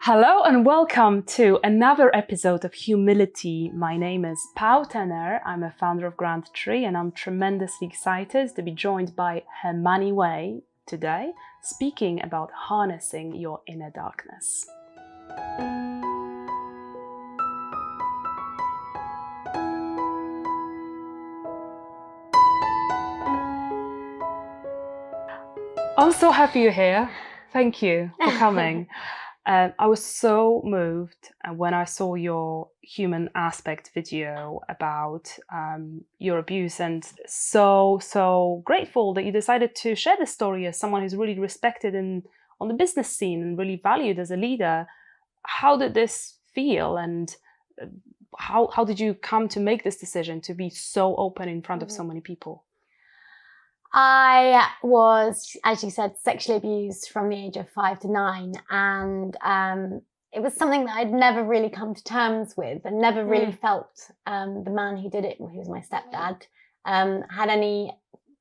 Hello and welcome to another episode of HumiliTea. My name is Paulina Tenner. I'm a founder of GrantTree and I'm tremendously excited to be joined by Hermione Way today, speaking about harnessing your inner darkness. I'm so happy you're here. Thank you for coming. I was so moved when I saw your human aspect video about your abuse, and so grateful that you decided to share this story as someone who's really respected on the business scene and really valued as a leader. How did this feel, and how did you come to make this decision to be so open in front of so many people? I was, as you said, sexually abused from the age of 5 to 9, and it was something that I'd never really come to terms with and never really felt the man who did it, who was my stepdad, had any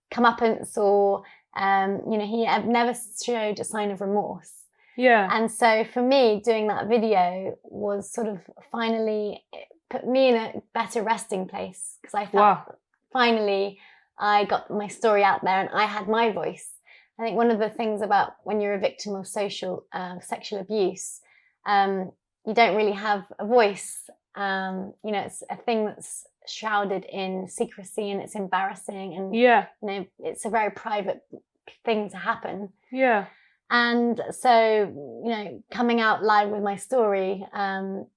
comeuppance or, he never showed a sign of remorse. Yeah. And so for me, doing that video was sort of finally put me in a better resting place, because I felt finally I got my story out there and I had my voice. I think one of the things about when you're a victim of sexual abuse, you don't really have a voice. It's a thing that's shrouded in secrecy and it's embarrassing, and it's a very private thing to happen. Yeah. And so, coming out live with my story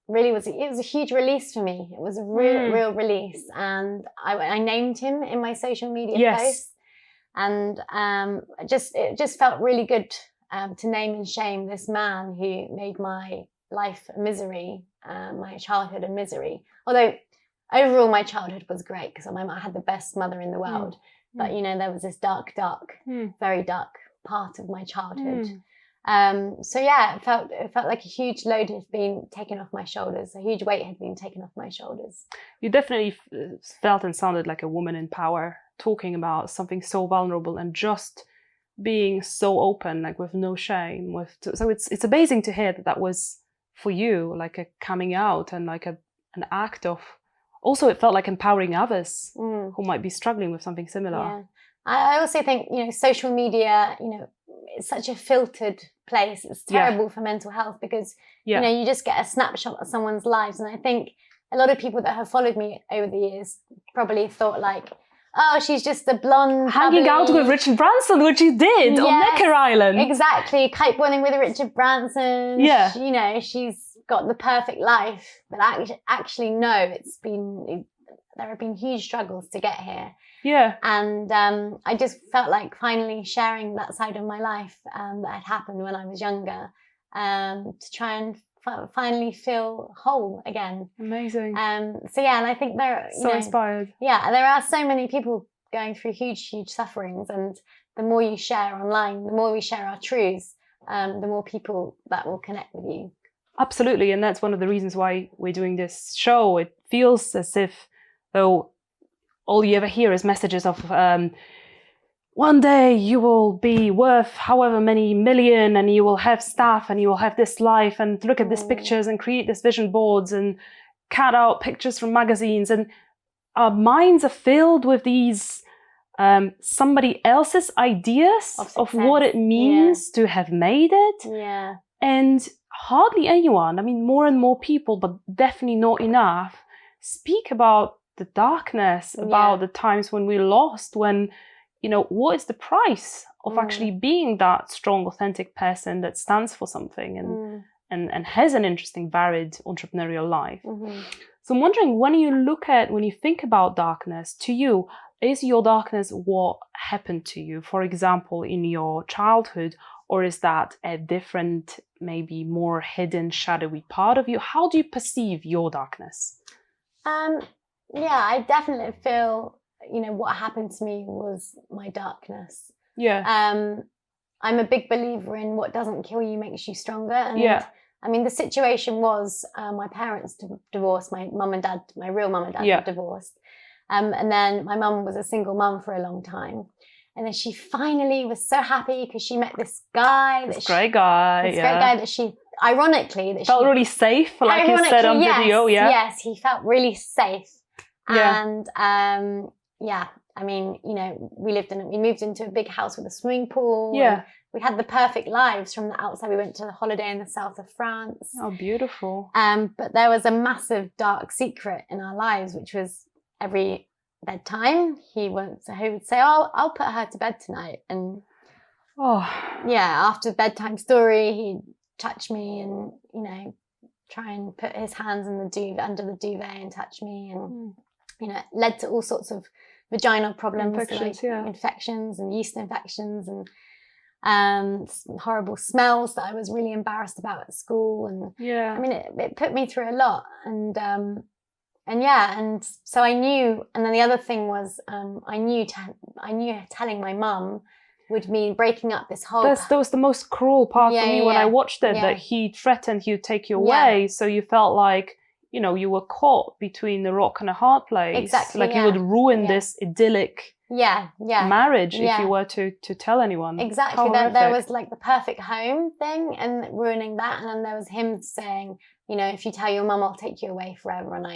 really was a huge release for me. It was a real release. And I named him in my social media posts. And it just felt really good to name and shame this man who made my life a misery, my childhood a misery. Although overall my childhood was great because I had the best mother in the world. But, there was this dark, very dark part of my childhood. It felt like a huge load had been taken off my shoulders. A huge weight had been taken off my shoulders. You definitely felt and sounded like a woman in power, talking about something so vulnerable and just being so open, like with no shame. So it's amazing to hear that was for you, like a coming out and like an act of. Also, it felt like empowering others who might be struggling with something similar. Yeah. I also think, social media, it's such a filtered place. It's terrible for mental health because, you just get a snapshot of someone's lives. And I think a lot of people that have followed me over the years probably thought like, oh, she's just a blonde. Hanging out with Richard Branson, which you did on Necker Island. Exactly. Kiteboarding with Richard Branson. Yeah. She's got the perfect life. But actually, no, there have been huge struggles to get here. Yeah. And I just felt like finally sharing that side of my life that had happened when I was younger to try and finally feel whole again. Amazing. And I think there inspired. Yeah, there are so many people going through huge sufferings, and the more you share online, the more we share our truths, the more people that will connect with you. Absolutely, and that's one of the reasons why we're doing this show. It feels as if though all you ever hear is messages of one day you will be worth however many million and you will have staff and you will have this life and look at these pictures and create these vision boards and cut out pictures from magazines, and our minds are filled with these somebody else's ideas of what it means to have made it. Yeah. And hardly anyone, more and more people, but definitely not enough, speak about the darkness, about the times when we lost, when, what is the price of actually being that strong, authentic person that stands for something and has an interesting, varied entrepreneurial life. So I'm wondering, when you think about darkness, to you, is your darkness what happened to you, for example, in your childhood, or is that a different, maybe more hidden, shadowy part of you? How do you perceive your darkness? Yeah, I definitely feel, what happened to me was my darkness. Yeah. I'm a big believer in what doesn't kill you makes you stronger. And the situation was my parents divorced, my mum and dad, my real mum and dad were divorced. And then my mum was a single mum for a long time. And then she finally was so happy because she met this guy. Great guy that she ironically, that felt really safe, like you said on video. Yeah. Yes, he felt really safe. Yeah. And yeah, I mean, you know, we moved into a big house with a swimming pool. Yeah. We had the perfect lives from the outside. We went to the holiday in the south of France. Oh, beautiful. But there was a massive dark secret in our lives, which was every bedtime he would say, "Oh, I'll put her to bed tonight." And after bedtime story, he'd touch me and, you know, try and put his hands in the duvet, under the duvet, and touch me, and you know, it led to all sorts of vaginal problems, infections and yeast infections, and horrible smells that I was really embarrassed about at school. And I mean, it put me through a lot. And so I knew. And then the other thing was, I knew telling my mum would mean breaking up this whole. That was the most cruel part for me when I watched it. That he threatened he'd take you away, so you felt like, you know, you were caught between the rock and a hard place. Exactly. Like you would ruin this idyllic marriage if you were to tell anyone. Exactly. There was like the perfect home thing and ruining that, and then there was him saying, you know, if you tell your mum, I'll take you away forever, and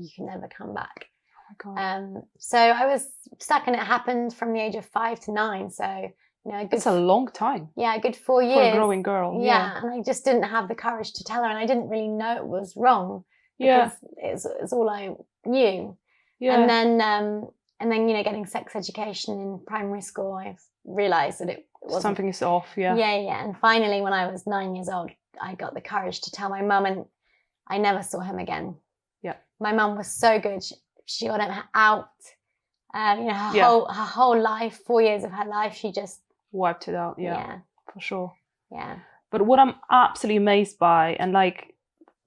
you can never come back. Oh my God. So I was stuck, and it happened from the age of 5 to 9. So, you know, it's a long time. Yeah, a good 4 years. For a growing girl. Yeah, and I just didn't have the courage to tell her, and I didn't really know it was wrong. Because it's all I knew. Yeah. And then you know, getting sex education in primary school, I realised that it wasn't. Something is off. Yeah. Yeah. And finally, when I was 9 years old, I got the courage to tell my mum, and I never saw him again. Yeah. My mum was so good. She got him out. You know, her whole life, 4 years of her life, she just wiped it out. Yeah. For sure. Yeah. But what I'm absolutely amazed by, and like,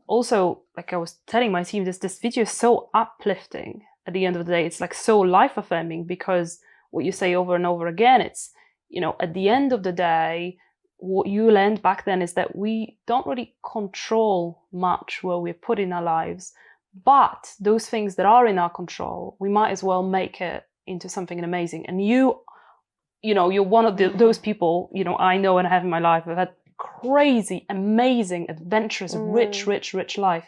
also, like I was telling my team, this video is so uplifting at the end of the day. It's like so life-affirming, because what you say over and over again, it's, you know, at the end of the day, what you learned back then is that we don't really control much where we're put in our lives, but those things that are in our control, we might as well make it into something amazing. And you know, you're one of those people, you know, I know and I have in my life. I've had crazy, amazing, adventurous, rich life.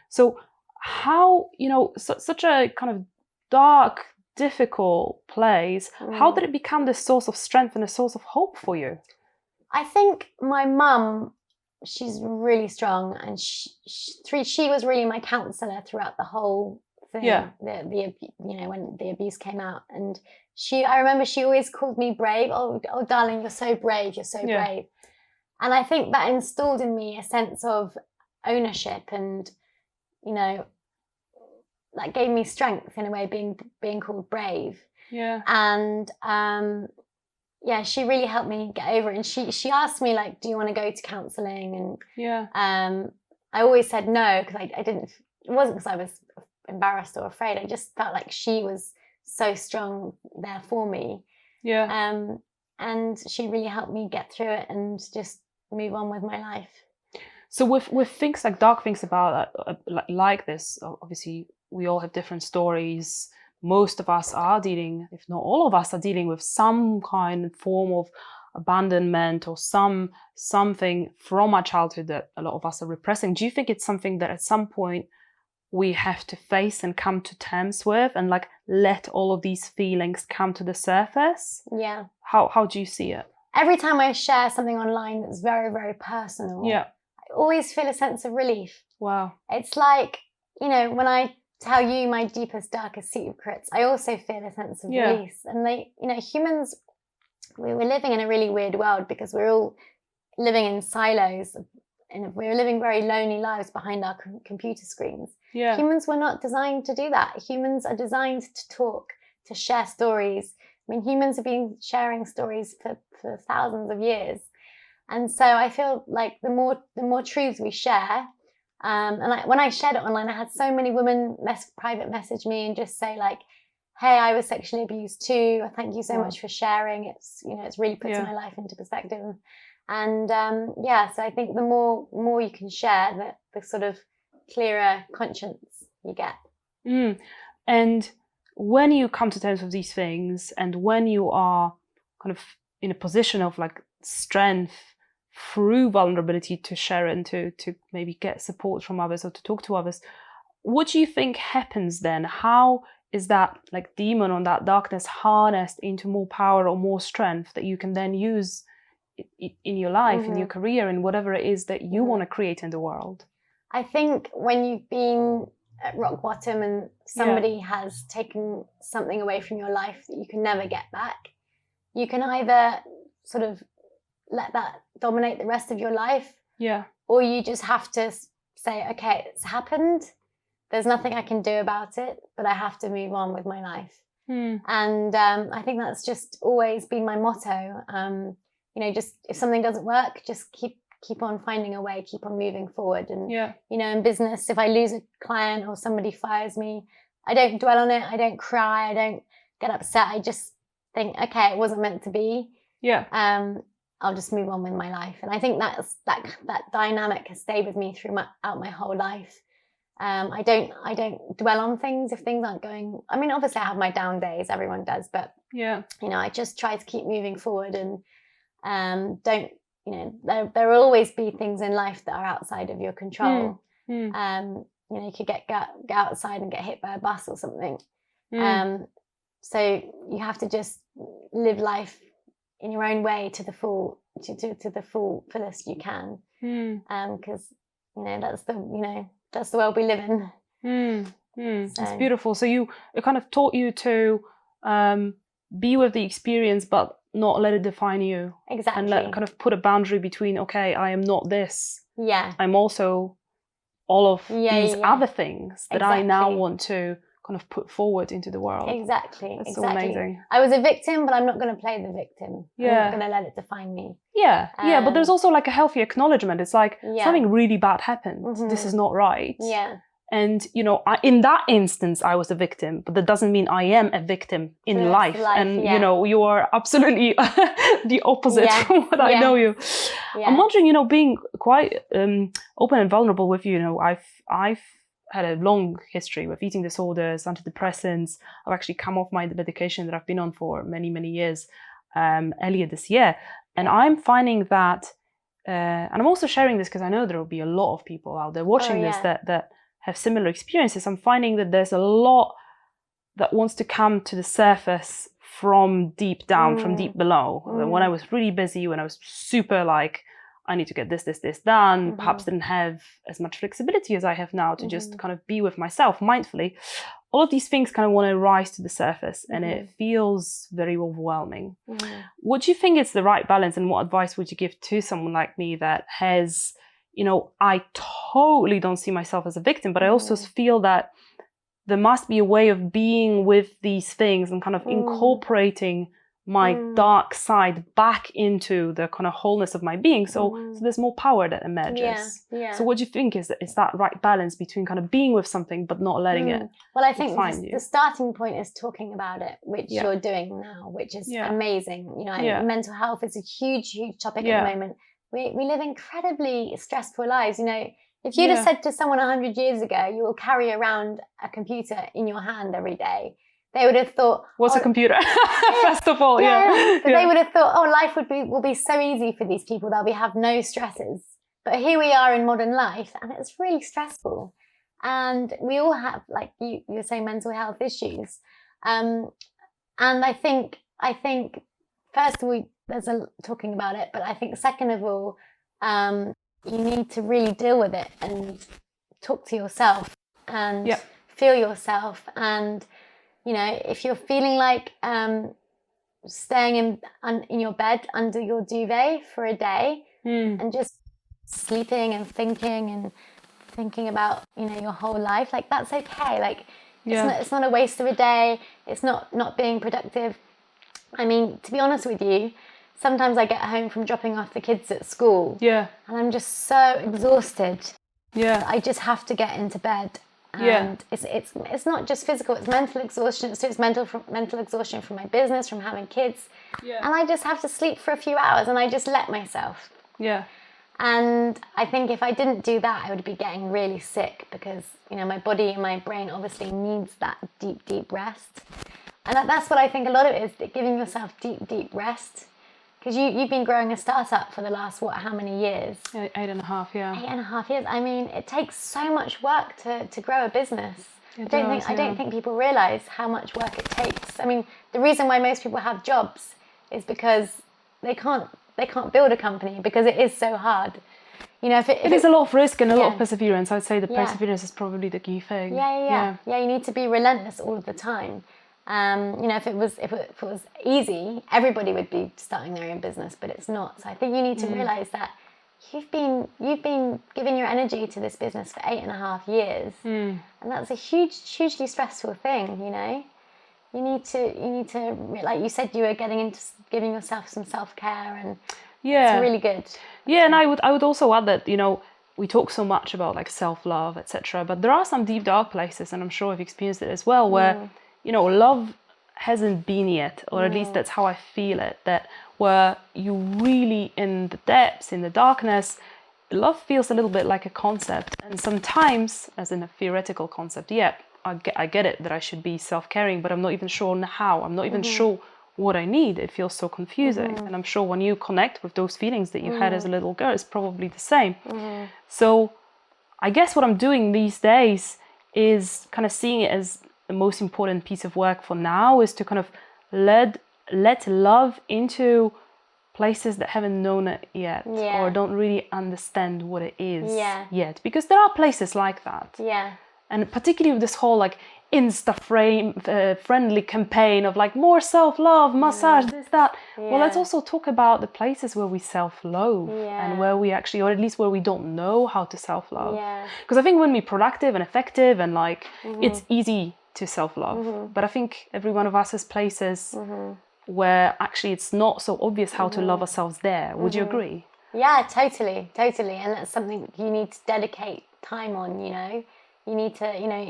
So how, you know, such a kind of dark, difficult place, how did it become the source of strength and a source of hope for you? I think my mum, she's really strong, and she was really my counsellor throughout the whole thing. Yeah. The you know, when the abuse came out, and I remember she always called me brave. Oh darling, you're so brave. You're so brave. And I think that installed in me a sense of ownership, and, you know, that gave me strength in a way, being called brave. Yeah. And she really helped me get over it. And she asked me, like, do you want to go to counselling? And I always said no, because I didn't. It wasn't because I was embarrassed or afraid. I just felt like she was so strong there for me. Yeah. And she really helped me get through it and just move on with my life. So with things like dark things about like this, obviously we all have different stories. Most of us are dealing, if not all of us, are dealing with some kind of form of abandonment or something from our childhood that a lot of us are repressing. Do you think it's something that at some point we have to face and come to terms with, and like let all of these feelings come to the surface? Yeah. How do you see it? Every time I share something online that's very, very personal, I always feel a sense of relief. Wow. It's like, you know, when I tell you my deepest, darkest secrets, I also feel a sense of release. And you know, humans, we're living in a really weird world, because we're all living in silos, and we're living very lonely lives behind our computer screens. Yeah. Humans were not designed to do that. Humans are designed to talk, to share stories. I mean, humans have been sharing stories for thousands of years. And so I feel like the more truths we share, when I shared it online, I had so many women private message me and just say, like, hey, I was sexually abused too. Thank you so much for sharing. It's, you know, it's really puts my life into perspective. And so I think the more you can share, the sort of clearer conscience you get. And when you come to terms with these things, and when you are kind of in a position of like strength through vulnerability to share it and to maybe get support from others or to talk to others. What do you think happens then? How is that like demon or that darkness harnessed into more power or more strength that you can then use in your life, in your career, in whatever it is that you want to create in the world? I think when you've been at rock bottom and somebody has taken something away from your life that you can never get back, you can either sort of let that dominate the rest of your life, or you just have to say, okay, it's happened, there's nothing I can do about it, but I have to move on with my life. And I think that's just always been my motto. Just if something doesn't work, just keep on finding a way, keep on moving forward. And in business, if I lose a client or somebody fires me, I don't dwell on it, I don't cry, I don't get upset, I just think, okay, it wasn't meant to be. I'll just move on with my life. And I think that dynamic has stayed with me throughout my whole life. I don't dwell on things if things aren't going. I mean, obviously I have my down days, everyone does, but I just try to keep moving forward and don't. There will always be things in life that are outside of your control. You could get outside and get hit by a bus or something. So you have to just live life in your own way to the full, to the fullest you can. Because that's the world we live in. It's beautiful. So it kind of taught you to be with the experience, but not let it define you. Exactly. And kind of put a boundary between, okay, I am not this. Yeah. I'm also all of these other things that I now want to kind of put forward into the world. Exactly. That's so amazing. I was a victim, but I'm not going to play the victim. I'm not going to let it define me. But there's also like a healthy acknowledgement. It's like something really bad happened. This is not right. And, in that instance, I was a victim, but that doesn't mean I am a victim in life. And, you are absolutely the opposite from what I know you. I'm wondering, being quite open and vulnerable with you, I've had a long history with eating disorders, antidepressants. I've actually come off my medication that I've been on for many, many years earlier this year. And I'm finding that, and I'm also sharing this because I know there will be a lot of people out there watching this that have similar experiences. I'm finding that there's a lot that wants to come to the surface from deep down, from deep below. When I was really busy, when I was super like, I need to get this done, perhaps didn't have as much flexibility as I have now to just kind of be with myself mindfully. All of these things kind of want to rise to the surface and it feels very overwhelming. What do you think is the right balance, and what advice would you give to someone like me that has, I totally don't see myself as a victim, but I also feel that there must be a way of being with these things and kind of incorporating my dark side back into the kind of wholeness of my being. So there's more power that emerges. So what do you think is that right balance between kind of being with something but not letting it Well, I think define you? The starting point is talking about it, which you're doing now, which is amazing. Mental health is a huge topic at the moment. We live incredibly stressful lives. If you'd have said to someone 100 years ago, you will carry around a computer in your hand every day, they would have thought, what's a computer? First of all, But they would have thought, life will be so easy for these people. They'll have no stresses. But here we are in modern life, and it's really stressful. And we all have, like you were saying, mental health issues. And I think first of all, there's talking about it, but I think second of all, you need to really deal with it and talk to yourself and feel yourself. And if you're feeling like staying in your bed under your duvet for a day and just sleeping and thinking about your whole life, like that's okay. Like it's not a waste of a day. It's not being productive. I mean, to be honest with you, sometimes I get home from dropping off the kids at school and I'm just so exhausted. I just have to get into bed. And it's not just physical, it's mental exhaustion. So it's mental exhaustion from my business, from having kids. And I just have to sleep for a few hours and I just let myself. And I think if I didn't do that, I would be getting really sick because, my body and my brain obviously needs that deep rest. And that's what I think a lot of it is, that giving yourself deep rest Because you've been growing a startup for the last, how many years? 8.5, yeah. 8.5 years. I mean, it takes so much work to grow a business. I don't think people realise how much work it takes. I mean, the reason why most people have jobs is because they can't build a company, because it is so hard. You know, if it is a lot of risk and a lot of perseverance. I'd say the perseverance is probably the key thing. Yeah. You need to be relentless all of the time. You know, if it was easy, everybody would be starting their own business, but it's not. So I think you need to realise that you've been giving your energy to this business for 8.5 years, and that's a hugely stressful thing. You know, you need to, like you said, you were getting into giving yourself some self-care, and it's really good. Yeah, and I would also add that, you know, we talk so much about like self-love, etc., but there are some deep dark places, and I'm sure you've experienced it as well, where you know, love hasn't been yet, or at least that's how I feel it, that where you really, in the depths, in the darkness, love feels a little bit like a concept. And sometimes, as in a theoretical concept, I get it that I should be self-caring, but I'm not even sure on how. I'm not even sure what I need. It feels so confusing. And I'm sure when you connect with those feelings that you had as a little girl, it's probably the same. So I guess what I'm doing these days is kind of seeing it as the most important piece of work for now, is to kind of let love into places that haven't known it yet, or don't really understand what it is yet, because there are places like that. And particularly with this whole like friendly campaign of like more self-love, massage, this, that. Well, let's also talk about the places where we self-loathe and where we actually, or at least where we don't know how to self-love. Because I think when we're productive and effective and like it's easy to self-love, but I think every one of us has places where actually it's not so obvious how to love ourselves there. Would you agree? Yeah, totally. And that's something you need to dedicate time on, you know. You need to, you know,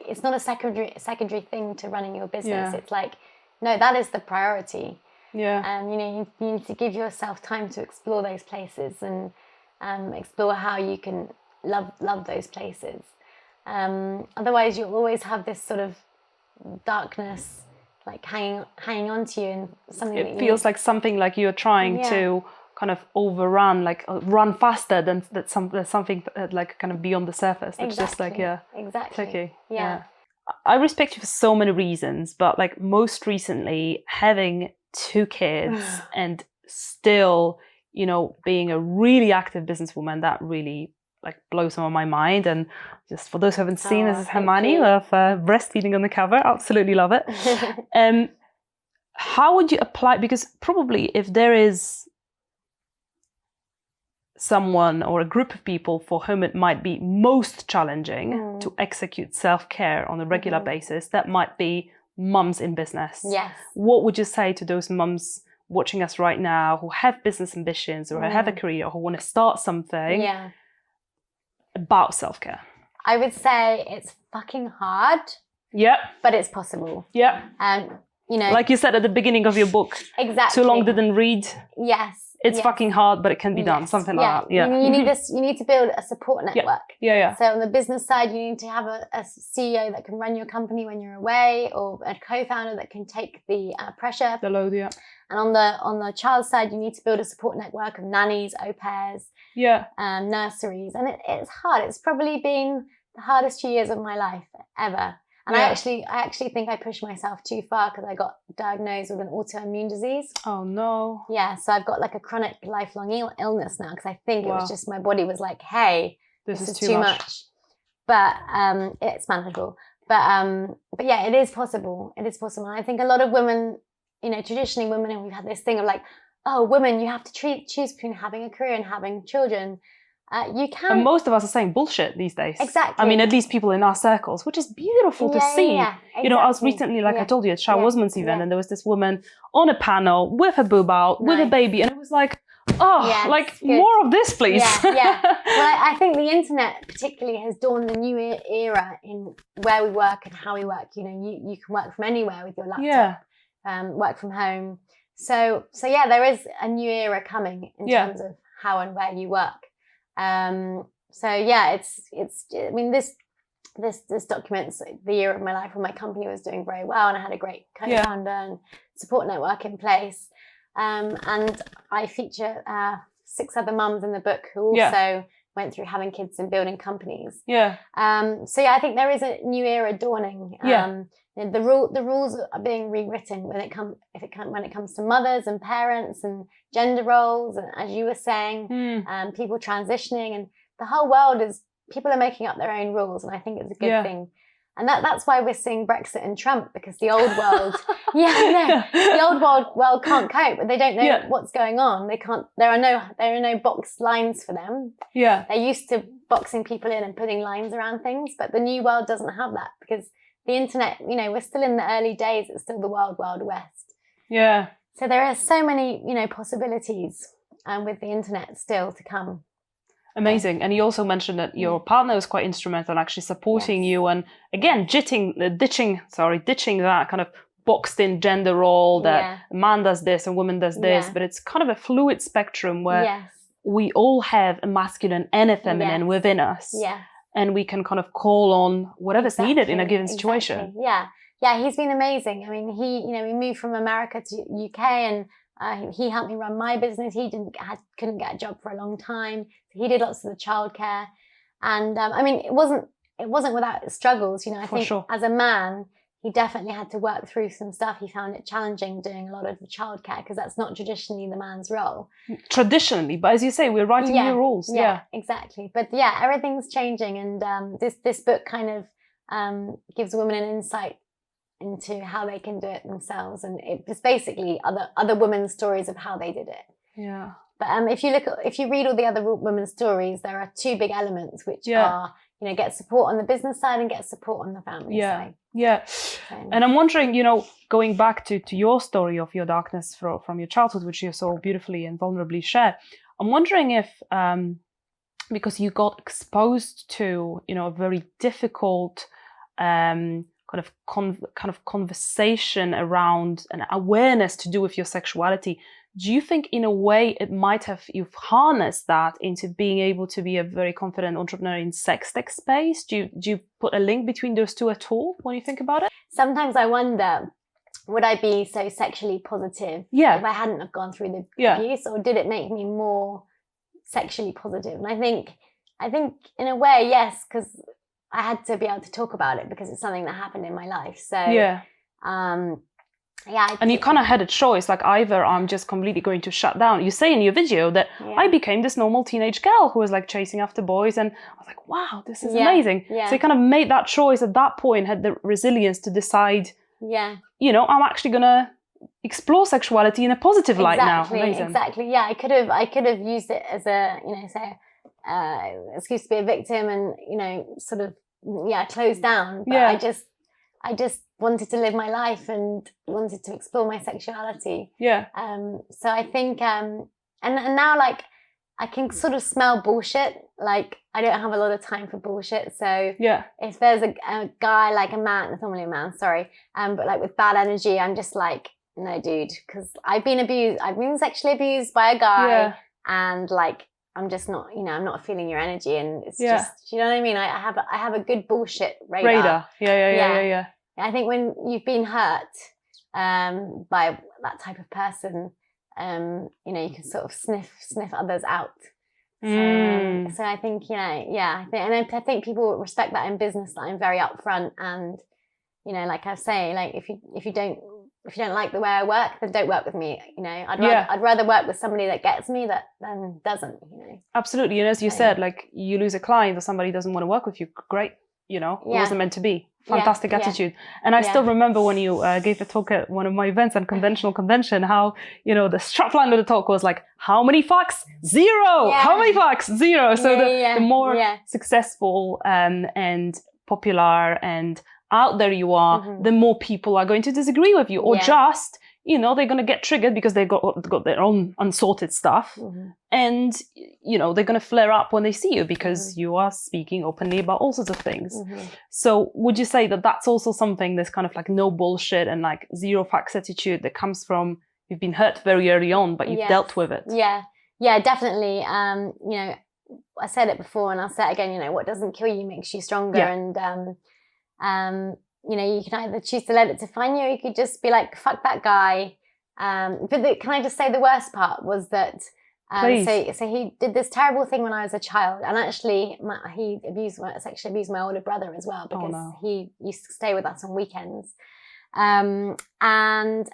it's not a secondary thing to running your business. It's like, no, that is the priority. You know, you need to give yourself time to explore those places and explore how you can love those places. Otherwise, you'll always have this sort of darkness, like hanging on to you, and something. It feels like something like you're trying to kind of overrun, like run faster than something like kind of beyond the surface. That's just like tricky. I respect you for so many reasons, but like most recently, having 2 kids and still, you know, being a really active businesswoman, that really like blows some of my mind. And just for those who haven't seen, this is Hermione with breastfeeding on the cover. Absolutely love it. How would you apply, because probably if there is someone or a group of people for whom it might be most challenging to execute self-care on a regular basis, that might be mums in business. What would you say to those mums watching us right now who have business ambitions or have a career or who want to start something about self-care? I would say it's fucking hard. But it's possible. You know, like you said at the beginning of your book, Too Long Didn't Read. It's fucking hard, but it can be done. Something like that. You need to build a support network. So on the business side, you need to have a CEO that can run your company when you're away, or a co-founder that can take the pressure, the load. And on the child side, you need to build a support network of nannies, au pairs, nurseries, and it's hard. It's probably been the hardest 2 years of my life ever. And I actually think I pushed myself too far, because I got diagnosed with an autoimmune disease. Oh no. So I've got like a chronic lifelong illness now, because I think it was just my body was like, hey, this is too much. But it's manageable. But yeah, it is possible. It is possible. And I think a lot of women, you know, traditionally women, and we've had this thing of like, oh, women, you have to choose between having a career and having children. You can. And most of us are saying bullshit these days. Exactly. I mean, at least people in our circles, which is beautiful to see. Exactly. You know, I was recently, like I told you, at Shah Osman's event, and there was this woman on a panel with her boob out, with a baby, and it was like, more of this, please. Well, I think the internet particularly has dawned a new era in where we work and how we work. You know, you can work from anywhere with your laptop, work from home. So there is a new era coming in terms of how and where you work. It's I mean, this documents the year of my life when my company was doing very well and I had a great co-founder and support network in place. And I feature 6 other mums in the book who also went through having kids and building companies. Yeah. So I think there is a new era dawning. The rules are being rewritten when it comes to mothers and parents and gender roles, and as you were saying, people transitioning, and the whole world people are making up their own rules, and I think it's a good thing. And that's why we're seeing Brexit and Trump, because the old world, the old world can't cope, but they don't know what's going on. They can't. There are no box lines for them. Yeah, they're used to boxing people in and putting lines around things, but the new world doesn't have that, because the internet. We're still in the early days. It's still the wild west. Yeah. So there are so many possibilities, with the internet still to come. Amazing. And you also mentioned that your partner was quite instrumental in actually supporting you, and again ditching that kind of boxed in gender role that a man does this and woman does this, but it's kind of a fluid spectrum where we all have a masculine and a feminine within us. And we can kind of call on whatever's needed in a given situation. Yeah, he's been amazing. I mean, we moved from America to UK, and he helped me run my business. He couldn't get a job for a long time. So he did lots of the childcare, and I mean, it wasn't without struggles. I think as a man, he definitely had to work through some stuff. He found it challenging doing a lot of the childcare, because that's not traditionally the man's role. Traditionally, but as you say, we're writing new rules. Yeah, exactly. But everything's changing, and this book kind of gives women an insight into how they can do it themselves, and it's basically other women's stories of how they did it. Yeah. But if you read all the other women's stories, there are 2 big elements, which are get support on the business side and get support on the family side. Yeah. And I'm wondering, going back to your story of your darkness from your childhood, which you so beautifully and vulnerably share, I'm wondering if because you got exposed to a very difficult kind of conversation around an awareness to do with your sexuality, do you think in a way it might have, you've harnessed that into being able to be a very confident entrepreneur in sex tech space? Do you put a link between those two at all when you think about it? Sometimes I wonder, would I be so sexually positive if I hadn't have gone through the abuse, or did it make me more sexually positive? And I think in a way, yes, because I had to be able to talk about it, because it's something that happened in my life. So and you kind of had a choice, like either I'm just completely going to shut down. You say in your video that I became this normal teenage girl who was like chasing after boys, and I was like, wow, this is amazing. So you kind of made that choice at that point, had the resilience to decide, I'm actually gonna explore sexuality in a positive light now. Amazing. Exactly. Yeah, I could have used it as a excuse to be a victim and sort of close down. But I just wanted to live my life and wanted to explore my sexuality. So I think and now, like, I can sort of smell bullshit. Like, I don't have a lot of time for bullshit. So if there's a guy, like a man, it's normally a man, sorry, but like with bad energy, I'm just like, no, dude, because I've been sexually abused by a guy, and like, I'm just not, I'm not feeling your energy, and it's just, you know what I mean? I have a good bullshit radar. Yeah. I think when you've been hurt by that type of person, you can sort of sniff others out. So I think, I think people respect that in business, that I'm very upfront, and like I say, like if you don't like the way I work, then don't work with me. I'd rather work with somebody that gets me than doesn't. Absolutely. And as you said, like, you lose a client or somebody doesn't want to work with you, great. It wasn't meant to be. Fantastic attitude. And I still remember when you gave a talk at one of my events, Unconventional Convention, how, the strapline of the talk was like, how many fucks? 0. How many fucks? 0. So the more successful and popular and out there you are, the more people are going to disagree with you, or just, they're going to get triggered because they've got their own unsorted stuff. And, they're going to flare up when they see you because you are speaking openly about all sorts of things. So would you say that that's also something, this kind of like no bullshit and like zero facts attitude that comes from, you've been hurt very early on, but you've dealt with it? Yeah, definitely. I said it before and I'll say it again, what doesn't kill you makes you stronger. And, you can either choose to let it define you, or you could just be like, fuck that guy. But can I just say the worst part was that so he did this terrible thing when I was a child, and actually he sexually abused my older brother as well, because he used to stay with us on weekends. And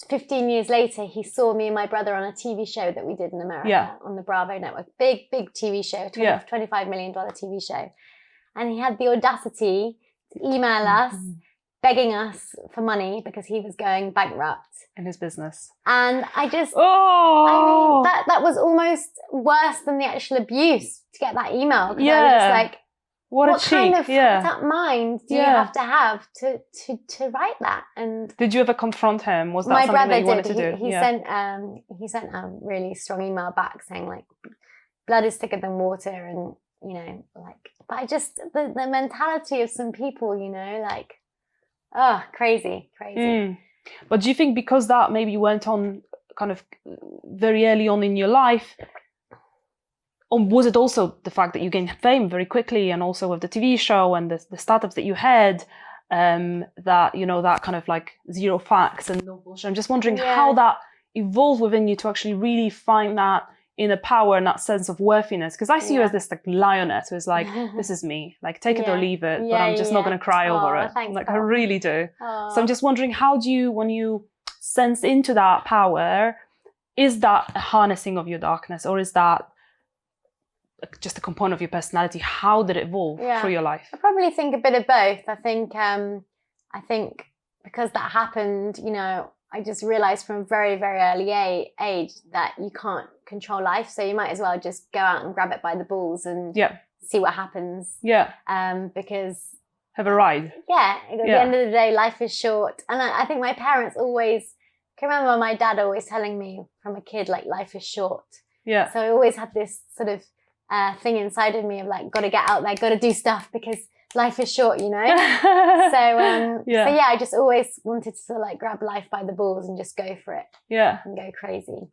15 years later, he saw me and my brother on a TV show that we did in America on the Bravo network. Big TV show, $25 million TV show. And he had the audacity to email us, begging us for money because he was going bankrupt in his business. And I just, I mean, that was almost worse than the actual abuse to get that email. Because I was just like, what kind of fucked up mind do you have to write that? And did you ever confront him? Was that something that you wanted to do? He sent a really strong email back saying like, blood is thicker than water, and you know, like, but I just the mentality of some people, you know, like, crazy. But do you think because that maybe went on kind of very early on in your life, or was it also the fact that you gained fame very quickly, and also with the TV show and the startups that you had, that, you know, that kind of like zero facts and no bullshit? I'm just wondering how that evolved within you to actually really find that inner power and that sense of worthiness. Because I see you as this like lioness who is like, this is me, like take it or leave it, but I'm just not going to cry over it. Thanks, like, I really do. So I'm just wondering, how do you, when you sense into that power, is that a harnessing of your darkness, or is that just a component of your personality? How did it evolve through your life? I probably think a bit of both. I think because that happened, you know, I just realized from a very, very early age that you can't control life. So you might as well just go out and grab it by the balls and see what happens. Because have a ride. At the end of the day, life is short. And I think my parents always, I can remember my dad always telling me from a kid, like, life is short. So I always had this sort of thing inside of me of like, got to get out there, got to do stuff because life is short, you know. So I just always wanted to like grab life by the balls and just go for it. And go crazy.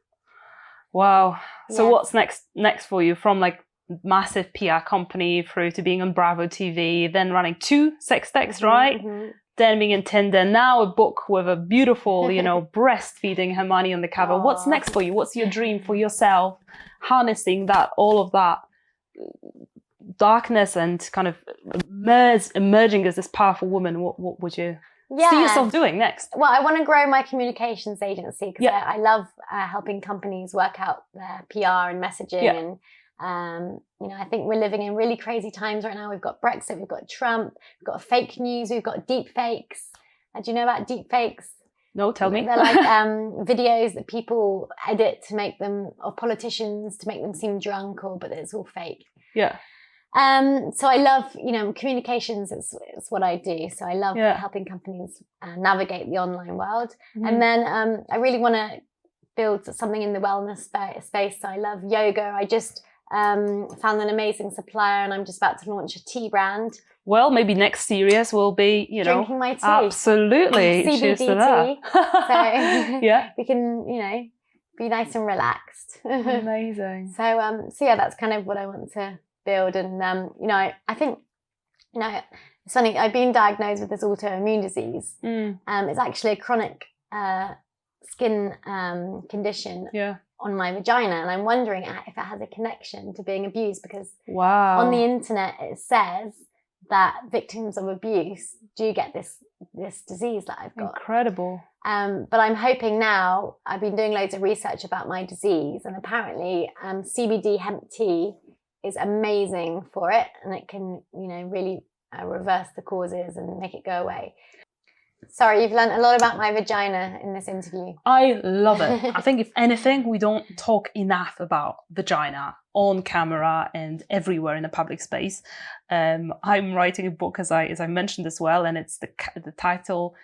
Wow. So what's next for you, from like massive PR company through to being on Bravo TV, then running 2 sex techs, right? Then being in Tinder, now a book with a beautiful, you know, breastfeeding Hermione on the cover. What's next for you? What's your dream for yourself? Harnessing that, all of that darkness and kind of emerging as this powerful woman. What would you see yourself doing next? Well, I want to grow my communications agency because I love helping companies work out their PR and messaging. And you know, I think we're living in really crazy times right now. We've got Brexit, we've got Trump, we've got fake news, we've got deep fakes. Do you know about deep fakes? No, tell me. They're like videos that people edit to make them, of politicians, to make them seem drunk, but it's all fake. So I love, you know, communications is what I do. So I love helping companies navigate the online world. And then I really want to build something in the wellness space. So I love yoga. I just found an amazing supplier, and I'm just about to launch a tea brand. Well, maybe next series will be, you know, drinking my tea. Absolutely. CBD Cheers to that. So we can, you know, be nice and relaxed. Amazing. So that's kind of what I want to build. And you know, I think, you know, it's funny, I've been diagnosed with this autoimmune disease. It's actually a chronic skin condition on my vagina, and I'm wondering if it has a connection to being abused, because on the internet it says that victims of abuse do get this disease that I've got. Incredible. But I'm hoping now, I've been doing loads of research about my disease, and apparently CBD hemp tea is amazing for it, and it can, you know, really reverse the causes and make it go away. Sorry, you've learned a lot about my vagina in this interview. I love it. I think if anything, we don't talk enough about vagina on camera and everywhere in a public space. I'm writing a book, as I mentioned as well, and it's the title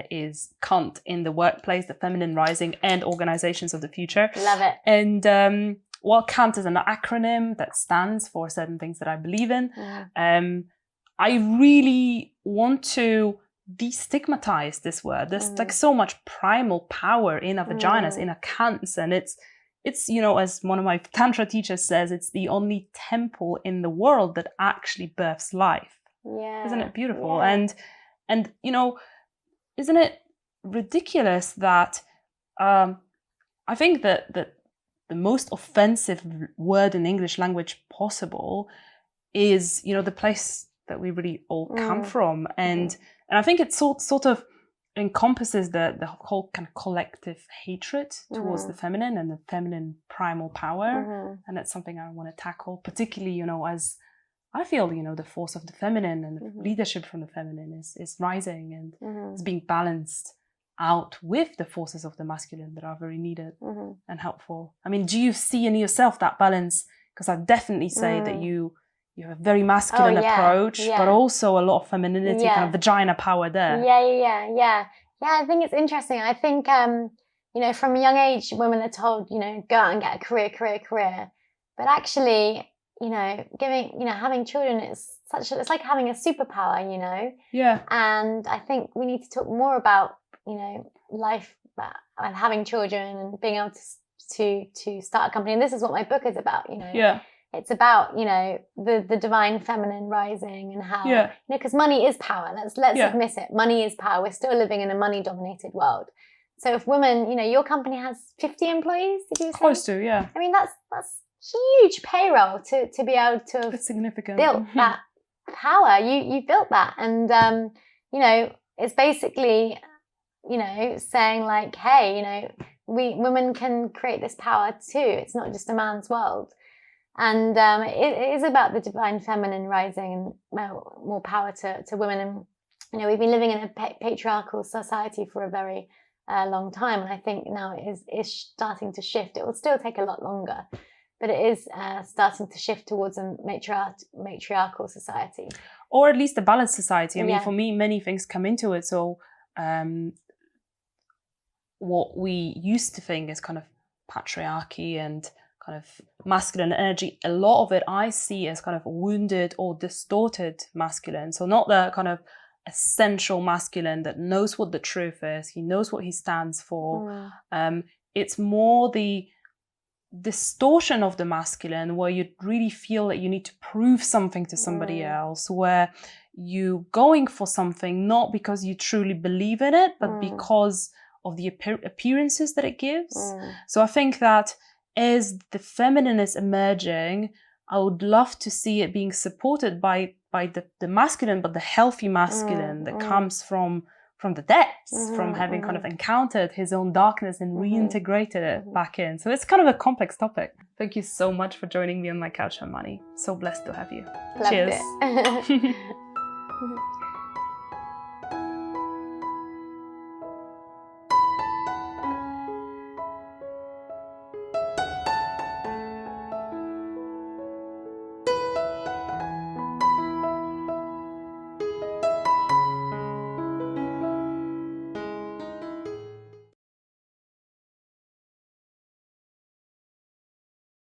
is Cunt in the Workplace, the Feminine Rising and Organizations of the Future. Love it. And while Cunt is an acronym that stands for certain things that I believe in, I really want to destigmatize this word. There's like so much primal power in our vaginas, in our cunts, and it's you know, as one of my tantra teachers says, it's the only temple in the world that actually births life. Isn't it beautiful? And you know, isn't it ridiculous that I think that the most offensive word in English language possible is, you know, the place that we really all come from. And I think it sort of encompasses the whole kind of collective hatred towards the feminine and the feminine primal power. And that's something I want to tackle, particularly, you know, as I feel, you know, the force of the feminine and the leadership from the feminine is rising and is being balanced out with the forces of the masculine that are very needed and helpful. I mean, do you see in yourself that balance? Because I definitely say that you have a very masculine approach, but also a lot of femininity, kind of vagina power there. Yeah, I think it's interesting. I think, you know, from a young age, women are told, you know, go out and get a career. But actually, you know, having children is it's like having a superpower, you know? Yeah. And I think we need to talk more about, you know, life and having children and being able to start a company. And this is what my book is about, you know? Yeah. It's about, you know, the divine feminine rising and how, you know, because money is power. Let's admit it. Money is power. We're still living in a money-dominated world. So if women, you know, your company has 50 employees, did you say? Close to, yeah. I mean, that's huge payroll to be able to have significant. Built that power. You built that. And, you know, it's basically, you know, saying like, hey, you know, women can create this power too. It's not just a man's world. And it is about the divine feminine rising and more power to women. And, you know, we've been living in a patriarchal society for a very long time. And I think now it is starting to shift. It will still take a lot longer, but it is starting to shift towards a matriarchal society. Or at least a balanced society. I mean, for me, many things come into it. So what we used to think is kind of patriarchy and kind of masculine energy, a lot of it I see as kind of wounded or distorted masculine. So not the kind of essential masculine that knows what the truth is, he knows what he stands for. It's more the distortion of the masculine where you really feel that you need to prove something to somebody else, where you going for something not because you truly believe in it, but because of the appearances that it gives. So I think that as the feminine is emerging, I would love to see it being supported by the masculine, but the healthy masculine that comes from the depths, from having kind of encountered his own darkness and reintegrated it back in. So it's kind of a complex topic. Thank you so much for joining me on my couch, Hermione. So blessed to have you. Loved Cheers. It.